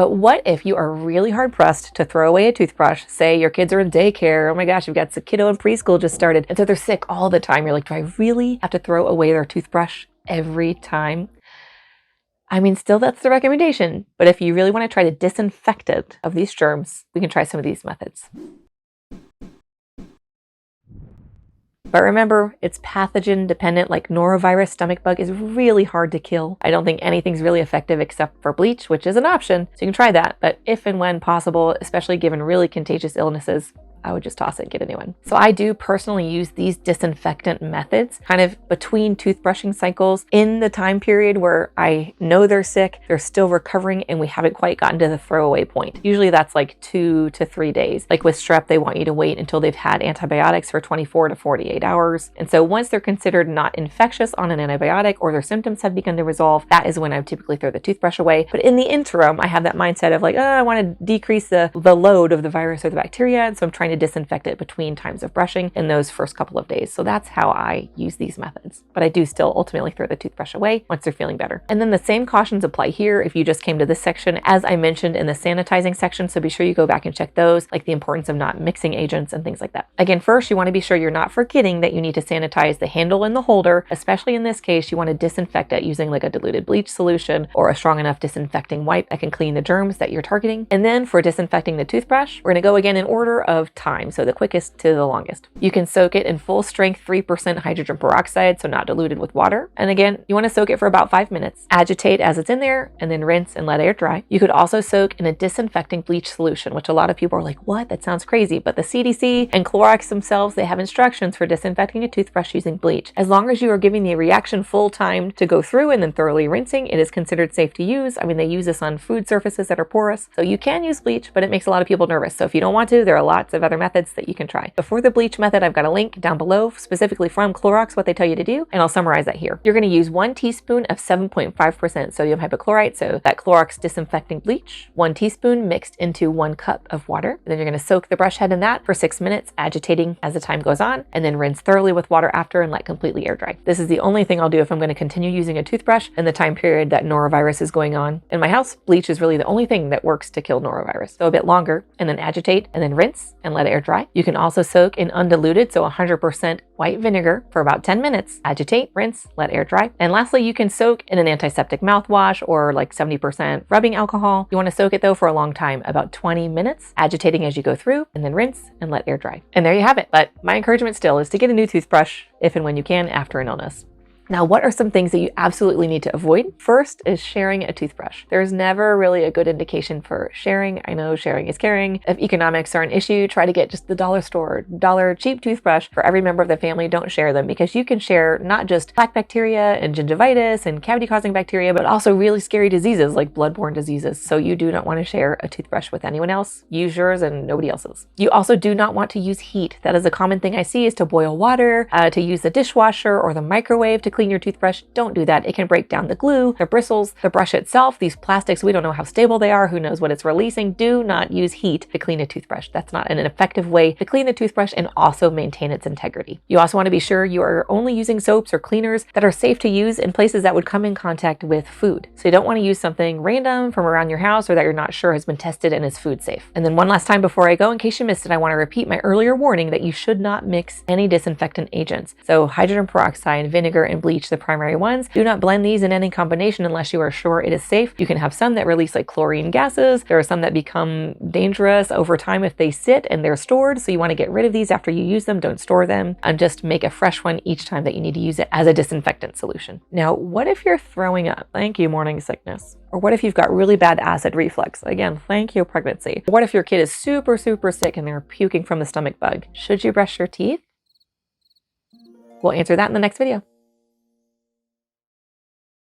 But what if you are really hard pressed to throw away a toothbrush? Say your kids are in daycare. Oh my gosh, you've got a kiddo in preschool just started. And so they're sick all the time. You're like, do I really have to throw away their toothbrush every time? I mean, still that's the recommendation. But if you really want to try to disinfect it of these germs, we can try some of these methods. But remember, it's pathogen dependent, like norovirus stomach bug is really hard to kill. I don't think anything's really effective except for bleach, which is an option. So you can try that. But if and when possible, especially given really contagious illnesses, I would just toss it and get a new one. So I do personally use these disinfectant methods kind of between toothbrushing cycles in the time period where I know they're sick, they're still recovering, and we haven't quite gotten to the throwaway point. Usually that's like 2 to 3 days. Like with strep, they want you to wait until they've had antibiotics for 24 to 48 hours. And so once they're considered not infectious on an antibiotic or their symptoms have begun to resolve, that is when I typically throw the toothbrush away. But in the interim, I have that mindset of like, oh, I want to decrease the load of the virus or the bacteria. And so I'm trying to disinfect it between times of brushing in those first couple of days. So that's how I use these methods. But I do still ultimately throw the toothbrush away once they're feeling better. And then the same cautions apply here if you just came to this section, as I mentioned in the sanitizing section. So be sure you go back and check those, like the importance of not mixing agents and things like that. Again, first, you want to be sure you're not forgetting that you need to sanitize the handle and the holder. Especially in this case, you want to disinfect it using like a diluted bleach solution or a strong enough disinfecting wipe that can clean the germs that you're targeting. And then for disinfecting the toothbrush, we're going to go again in order of time. So the quickest to the longest. You can soak it in full strength 3% hydrogen peroxide, so not diluted with water. And again, you want to soak it for about 5 minutes. Agitate as it's in there and then rinse and let air dry. You could also soak in a disinfecting bleach solution, which a lot of people are like, what? That sounds crazy. But the CDC and Clorox themselves, they have instructions for disinfecting a toothbrush using bleach. As long as you are giving the reaction full time to go through and then thoroughly rinsing, it is considered safe to use. I mean, they use this on food surfaces that are porous. So you can use bleach, but it makes a lot of people nervous. So if you don't want to, there are lots of other methods that you can try. Before the bleach method, I've got a link down below specifically from Clorox, what they tell you to do, and I'll summarize that here. You're going to use 1 teaspoon of 7.5% sodium hypochlorite, so that Clorox disinfecting bleach, 1 teaspoon mixed into 1 cup of water. And then you're going to soak the brush head in that for 6 minutes, agitating as the time goes on, and then rinse thoroughly with water after and let completely air dry. This is the only thing I'll do if I'm going to continue using a toothbrush in the time period that norovirus is going on. In my house, bleach is really the only thing that works to kill norovirus. So a bit longer, and then agitate, and then rinse, and let air dry. You can also soak in undiluted, so 100% white vinegar for about 10 minutes. Agitate, rinse, let air dry. And lastly, you can soak in an antiseptic mouthwash or like 70% rubbing alcohol. You want to soak it though for a long time, about 20 minutes, agitating as you go through, and then rinse and let air dry. And there you have it. But my encouragement still is to get a new toothbrush if and when you can after an illness. Now, what are some things that you absolutely need to avoid? First is sharing a toothbrush. There's never really a good indication for sharing. I know sharing is caring. If economics are an issue, try to get just the dollar store, dollar cheap toothbrush for every member of the family. Don't share them because you can share not just plaque bacteria and gingivitis and cavity causing bacteria, but also really scary diseases like bloodborne diseases. So you do not want to share a toothbrush with anyone else. Use yours and nobody else's. You also do not want to use heat. That is a common thing I see, is to boil water, to use the dishwasher or the microwave to clean your toothbrush. Don't do that. It can break down the glue, the bristles, the brush itself. These plastics, we don't know how stable they are. Who knows what it's releasing? Do not use heat to clean a toothbrush. That's not an effective way to clean the toothbrush and also maintain its integrity. You also want to be sure you are only using soaps or cleaners that are safe to use in places that would come in contact with food. So you don't want to use something random from around your house or that you're not sure has been tested and is food safe. And then one last time before I go, in case you missed it, I want to repeat my earlier warning that you should not mix any disinfectant agents. So hydrogen peroxide, vinegar, and bleach, the primary ones. Do not blend these in any combination unless you are sure it is safe. You can have some that release like chlorine gases. There are some that become dangerous over time if they sit and they're stored. So you want to get rid of these after you use them. Don't store them, and just make a fresh one each time that you need to use it as a disinfectant solution. Now, what if you're throwing up? Thank you, morning sickness. Or what if you've got really bad acid reflux? Again, thank you, pregnancy. What if your kid is super, super sick and they're puking from the stomach bug? Should you brush your teeth? We'll answer that in the next video.